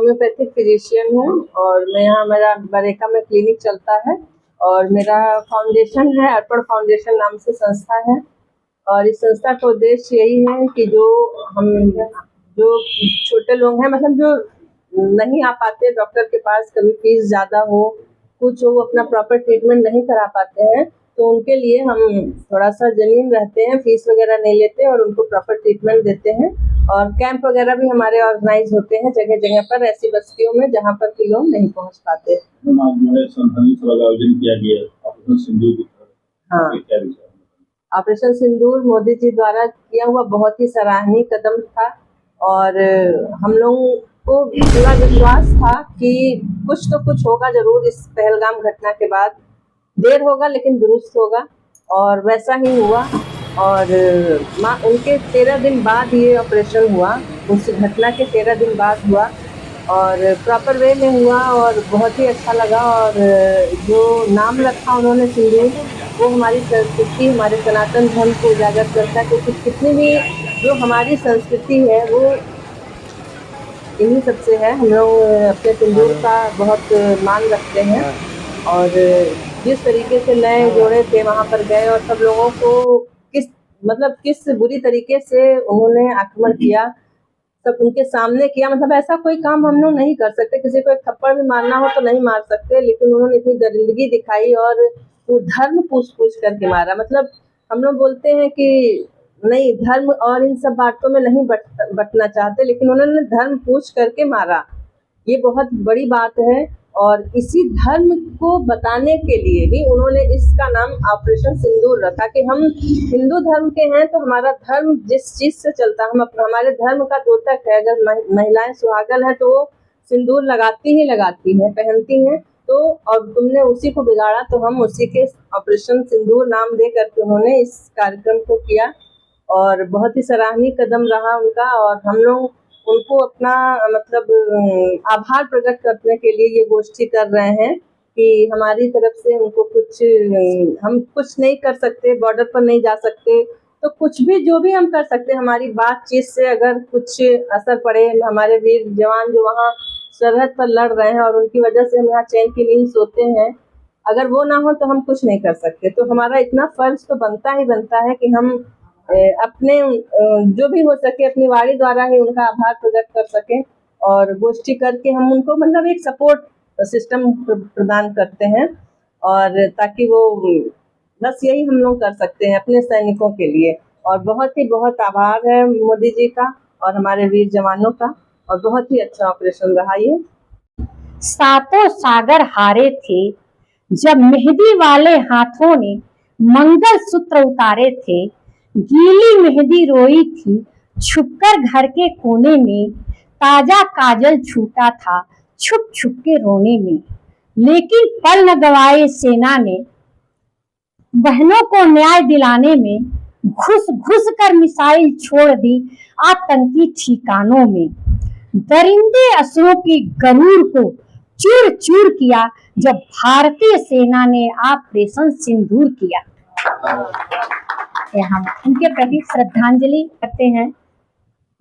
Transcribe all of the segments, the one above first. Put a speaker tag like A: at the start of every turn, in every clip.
A: Homeopathic physician हूँ और मैं यहाँ मेरा बरेका में क्लिनिक चलता है और मेरा फाउंडेशन है, अर्पण फाउंडेशन नाम से संस्था है। और इस संस्था का उद्देश्य यही है कि जो छोटे लोग हैं, मतलब जो नहीं आ पाते डॉक्टर के पास, कभी फीस ज़्यादा हो, कुछ हो, अपना प्रॉपर ट्रीटमेंट नहीं करा पाते हैं, तो उनके लिए हम थोड़ा सा जेन्युइन रहते हैं, फीस वगैरह नहीं लेते और उनको प्रॉपर ट्रीटमेंट देते हैं। और कैंप वगैरह भी हमारे ऑर्गेनाइज होते हैं जगह जगह पर, ऐसी बस्तियों में जहाँ पर कि लोग नहीं पहुँच पाते।
B: आयोजन किया गया ऑपरेशन सिंदूर की तरफ।
A: हाँ, ऑपरेशन सिंदूर मोदी जी द्वारा किया हुआ बहुत ही सराहनीय कदम था और हम लोगों को पूरा विश्वास था कि कुछ तो कुछ होगा जरूर इस पहलगाम घटना के बाद। देर होगा लेकिन दुरुस्त होगा, और वैसा ही हुआ। और उनके 13 दिन बाद ये ऑपरेशन हुआ, उस घटना के 13 दिन बाद हुआ और प्रॉपर वे में हुआ और बहुत ही अच्छा लगा। और जो नाम रखा उन्होंने सिंदूर, वो हमारी संस्कृति, हमारे सनातन धर्म को उजागर करता है, क्योंकि कितनी भी जो हमारी संस्कृति है वो इन्हीं सबसे है। हम लोग अपने सिंदूर का बहुत मान रखते हैं और जिस तरीके से नए जोड़े थे वहाँ पर गए और सब लोगों को किस बुरी तरीके से उन्होंने आक्रमण किया, सब उनके सामने किया। मतलब ऐसा कोई काम हम लोग नहीं कर सकते, किसी को एक थप्पड़ भी मारना हो तो नहीं मार सकते, लेकिन उन्होंने इतनी दरिंदगी दिखाई और वो धर्म पूछ करके मारा। मतलब हम लोग बोलते हैं कि नहीं, धर्म और इन सब बातों में नहीं बटना चाहते, लेकिन उन्होंने धर्म पूछ करके मारा, ये बहुत बड़ी बात है। और इसी धर्म को बताने के लिए भी उन्होंने इसका नाम ऑपरेशन सिंदूर रखा कि हम हिंदू धर्म के हैं तो हमारा धर्म जिस चीज से चलता है, हम हमारे धर्म का द्योतक है। अगर महिलाएं सुहागन है तो वो सिंदूर लगाती ही लगाती हैं, पहनती हैं। तो और तुमने उसी को बिगाड़ा, तो हम उसी के ऑपरेशन सिंदूर नाम दे करके उन्होंने इस कार्यक्रम को किया और बहुत ही सराहनीय कदम रहा उनका। और हम लोग उनको अपना मतलब आभार प्रकट करने के लिए ये गोष्ठी कर रहे हैं कि हमारी तरफ से उनको हम कुछ नहीं कर सकते, बॉर्डर पर नहीं जा सकते, तो कुछ भी जो भी हम कर सकते हैं, हमारी बातचीत से अगर कुछ असर पड़े, हमारे वीर जवान जो वहाँ सरहद पर लड़ रहे हैं और उनकी वजह से हम यहाँ चैन की नींद सोते हैं, अगर वो ना हो तो हम कुछ नहीं कर सकते। तो हमारा इतना फर्ज तो बनता ही बनता है कि हम अपने जो भी हो सके अपनी वाणी द्वारा ही उनका आभार प्रकट कर सकें और गोष्ठी करके हम उनको मतलब एक सपोर्ट सिस्टम प्रदान करते हैं। और ताकि वो बस यही हम लोग कर सकते हैं अपने सैनिकों के लिए। और बहुत आभार है मोदी जी का और हमारे वीर जवानों का, और बहुत ही अच्छा ऑपरेशन रहा ये।
C: सातों सागर हारे थे जब मेहंदी वाले हाथों ने मंगल सूत्र उतारे थे, गीली मेहंदी रोई थी छुपकर घर के कोने में, ताजा काजल छूटा था छुप छुप के रोने में। लेकिन पल न गवाए सेना ने बहनों को न्याय दिलाने में, घुस घुस कर मिसाइल छोड़ दी आतंकी ठिकानों में। दरिंदे असुरों की गरूर को चूर चूर किया जब भारतीय सेना ने ऑपरेशन सिंदूर किया। हम उनके प्रति श्रद्धांजलि करते हैं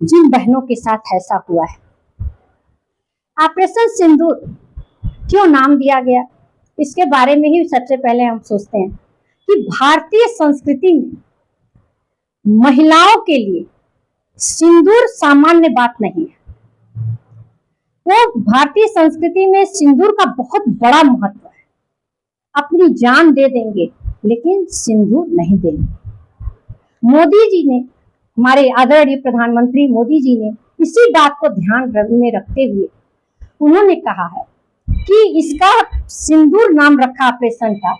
C: जिन बहनों के साथ ऐसा हुआ है। ऑपरेशन सिंदूर क्यों नाम दिया गया, इसके बारे में ही सबसे पहले हम सोचते हैं कि भारतीय संस्कृति में महिलाओं के लिए सिंदूर सामान्य बात नहीं है। वो भारतीय संस्कृति में सिंदूर का बहुत बड़ा महत्व है। अपनी जान दे देंगे लेकिन सिंदूर नहीं देंगे। मोदी जी ने, हमारे आदरणीय प्रधानमंत्री मोदी जी ने इसी बात को ध्यान में रखते हुए उन्होंने कहा है कि इसका सिंदूर नाम रखा ऑपरेशन का,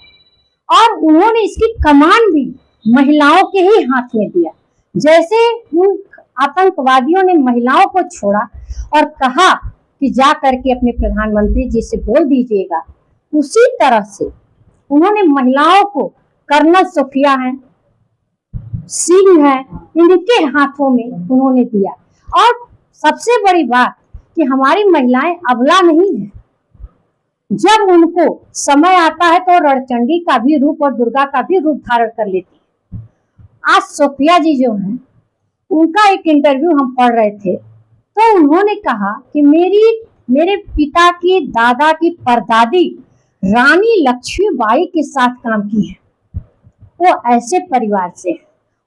C: और उन्होंने इसकी कमान भी महिलाओं के ही हाथ में दिया। जैसे उन आतंकवादियों ने महिलाओं को छोड़ा और कहा कि जा करके अपने प्रधानमंत्री जी से बोल दीजिएगा, उसी तरह से उन्होंने महिलाओं को, कर्नल सोफिया है, सिंह है, इनके हाथों में उन्होंने दिया। और सबसे बड़ी बात कि हमारी महिलाएं अबला नहीं है। जब उनको समय आता है तो रणचंडी का भी रूप और दुर्गा का भी रूप धारण कर लेती है। आज सोफिया जी जो हैं, उनका एक इंटरव्यू हम पढ़ रहे थे तो उन्होंने कहा कि मेरी मेरे पिता की दादा की परदादी रानी लक्ष्मीबाई के साथ काम की है। वो ऐसे परिवार से है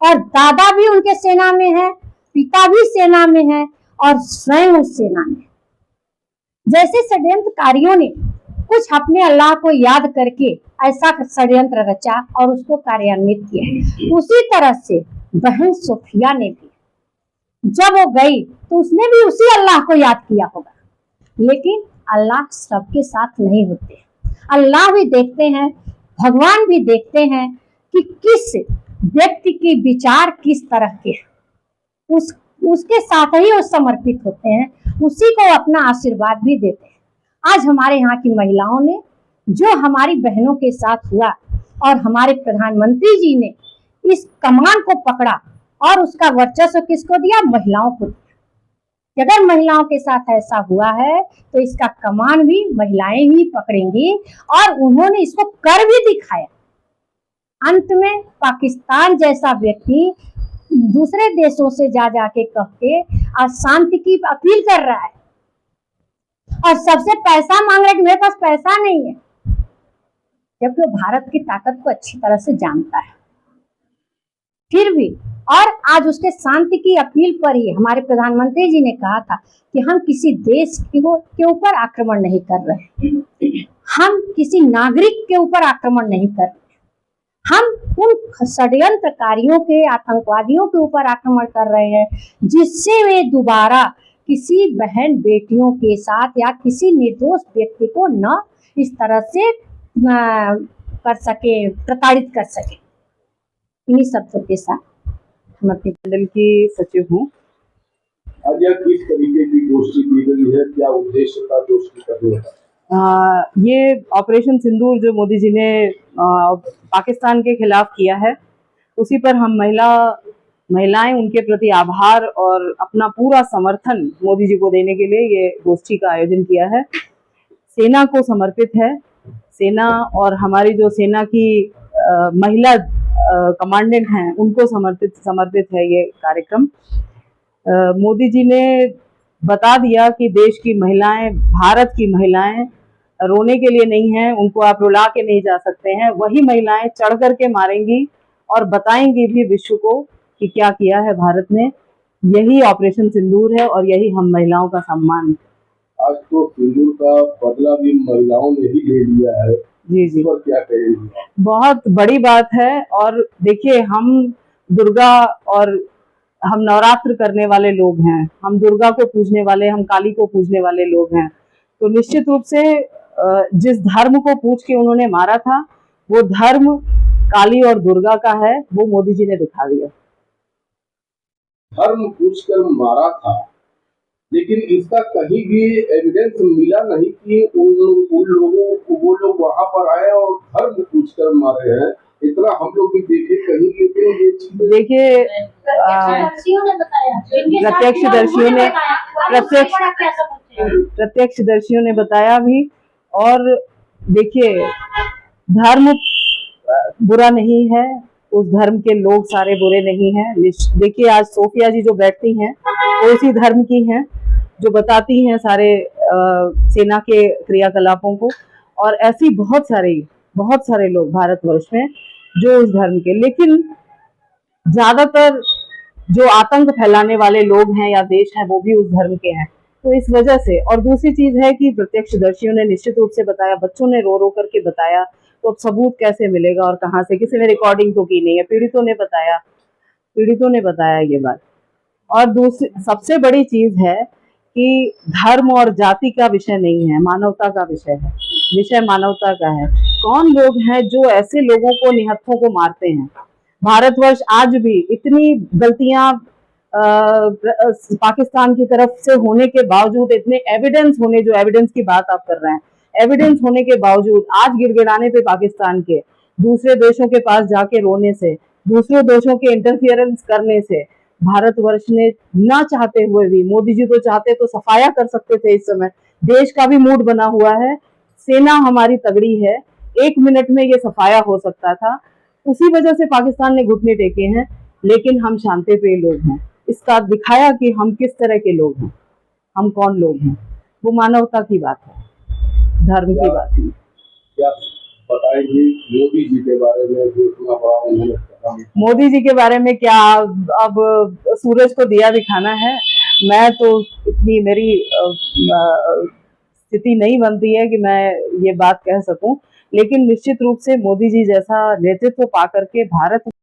C: और दादा भी उनके सेना में है, पिता भी सेना में है और स्वयं उस सेना में। जैसे षड्यंत्रकारियों ने कुछ अपने अल्लाह को याद करके ऐसा षड्यंत्र रचा और उसको कार्यान्वित किया, उसी तरह से बहन सोफिया ने भी जब वो गई तो उसने भी उसी अल्लाह को याद किया होगा। लेकिन अल्लाह सबके साथ नहीं होते, अल्लाह भी देखते हैं, भगवान भी देखते हैं कि किस व्यक्ति के विचार किस तरह के, उसके साथ ही वो समर्पित होते हैं, उसी को अपना आशीर्वाद भी देते हैं। आज हमारे यहाँ की महिलाओं ने जो हमारी बहनों के साथ हुआ और हमारे प्रधानमंत्री जी ने इस कमान को पकड़ा और उसका वर्चस्व किसको दिया? महिलाओं को दिया। अगर महिलाओं के साथ ऐसा हुआ है तो इसका कमान भी महिलाएं ही पकड़ेंगी और उन्होंने इसको कर भी दिखाया। अंत में पाकिस्तान जैसा व्यक्ति दूसरे देशों से जा जाके कह के आज शांति की अपील कर रहा है और सबसे पैसा मांग रहा है कि मेरे पास पैसा नहीं है, जबकि वो भारत की ताकत को अच्छी तरह से जानता है। फिर भी और आज उसके शांति की अपील पर ही हमारे प्रधानमंत्री जी ने कहा था कि हम किसी देश के ऊपर आक्रमण नहीं कर रहे, हम किसी नागरिक के ऊपर आक्रमण नहीं कर रहे, हम उन षड्यंत्रकारियों के, आतंकवादियों के ऊपर आक्रमण कर रहे हैं जिससे वे दोबारा किसी बहन बेटियों के साथ या किसी निर्दोष व्यक्ति को न इस तरह से कर सके, प्रताड़ित कर सके। इन्हीं शब्दों के साथ हम अपने मंडल की सचिव हूँ।
B: आज यह किस तरीके की गोष्ठी की गई है, क्या उद्देश्य था गोष्ठी करने का?
A: ये ऑपरेशन सिंदूर जो मोदी जी ने पाकिस्तान के खिलाफ किया है, उसी पर हम महिलाएं उनके प्रति आभार और अपना पूरा समर्थन मोदी जी को देने के लिए ये गोष्ठी का आयोजन किया है। सेना को समर्पित है, सेना और हमारी जो सेना की महिला कमांडेंट हैं उनको समर्पित है ये कार्यक्रम। मोदी जी ने बता दिया कि देश की महिलाएं, भारत की महिलाएं रोने के लिए नहीं हैं, उनको आप रुला के नहीं जा सकते हैं। वही महिलाएं चढ़ करके मारेंगी और बताएंगी भी विश्व को कि क्या किया है भारत ने। यही ऑपरेशन सिंदूर है और यही हम महिलाओं का सम्मान है।
B: आज तो सिंदूर का बदला भी महिलाओं ने ही ले लिया है।
A: जी जी,
B: पर क्या कहेंगे?
A: बहुत बड़ी बात है। और देखिए, हम दुर्गा और हम नवरात्र करने वाले लोग हैं, हम दुर्गा को पूजने वाले, हम काली को पूजने वाले लोग हैं। तो निश्चित रूप से जिस धर्म को पूज के उन्होंने मारा था वो धर्म काली और दुर्गा का है, वो मोदी जी ने दिखा दिया।
B: धर्म पूछ कर मारा था, लेकिन इसका कहीं भी एविडेंस मिला नहीं कि उन लोगों को वो लोग वहां पर आए और धर्म पूछ कर मारे हैं। इतना हम लोग भी देखे कहीं, लेकिन ये चीजें
A: देखिए प्रत्यक्षदर्शियों ने बताया भी। और देखिए, धर्म बुरा नहीं है, उस धर्म के लोग सारे बुरे नहीं हैं। देखिए, आज सोफिया जी जो बैठती हैं वो उसी धर्म की हैं, जो बताती हैं सारे सेना के क्रियाकलापों को। और ऐसी बहुत सारे लोग भारतवर्ष में जो उस धर्म के, लेकिन ज्यादातर जो आतंक फैलाने वाले लोग हैं या देश हैं वो भी उस धर्म के हैं। तो इस वजह से, और दूसरी चीज है कि प्रत्यक्षदर्शियों ने निश्चित रूप से बताया, बच्चों ने रो रो करके बताया, तो अब सबूत कैसे मिलेगा और कहाँ से? किसी ने रिकॉर्डिंग तो की नहीं है, पीड़ितों ने बताया ये बात। और दूसरी सबसे बड़ी चीज है कि धर्म और जाति का विषय नहीं है, मानवता का विषय है, विषय मानवता का है। कौन लोग हैं जो ऐसे लोगों को, निहत्थों को मारते हैं? भारतवर्ष आज भी इतनी गलतियां पाकिस्तान की तरफ से होने के बावजूद, इतने एविडेंस होने, जो एविडेंस की बात आप कर रहे हैं, एविडेंस होने के बावजूद आज गिड़गिड़ाने पे पाकिस्तान के, दूसरे देशों के पास जाके रोने से, दूसरे देशों के इंटरफियरेंस करने से भारतवर्ष ने ना चाहते हुए भी, मोदी जी तो चाहते तो सफाया कर सकते थे। इस समय देश का भी मूड बना हुआ है, सेना हमारी तगड़ी है, 1 मिनट में ये सफाया हो सकता था। उसी वजह से पाकिस्तान ने घुटने टेके हैं, लेकिन हम शांतिप्रिय लोग हैं। इसका दिखाया कि हम किस तरह के लोग हैं, हम कौन लोग हैं।
D: वो मानवता की बात है, धर्म की बात नहीं।
B: क्या बताएंगे मोदी जी के बारे में, जो इतना बड़ा उन्होंने कहा?
D: मोदी जी के बारे में क्या, अब सूरज को दिया दिखाना है। मैं तो इतनी मेरी स्थिति नहीं बनती है कि मैं ये बात कह सकूं, लेकिन निश्चित रूप से मोदी जी जैसा नेतृत्व पा करके भारत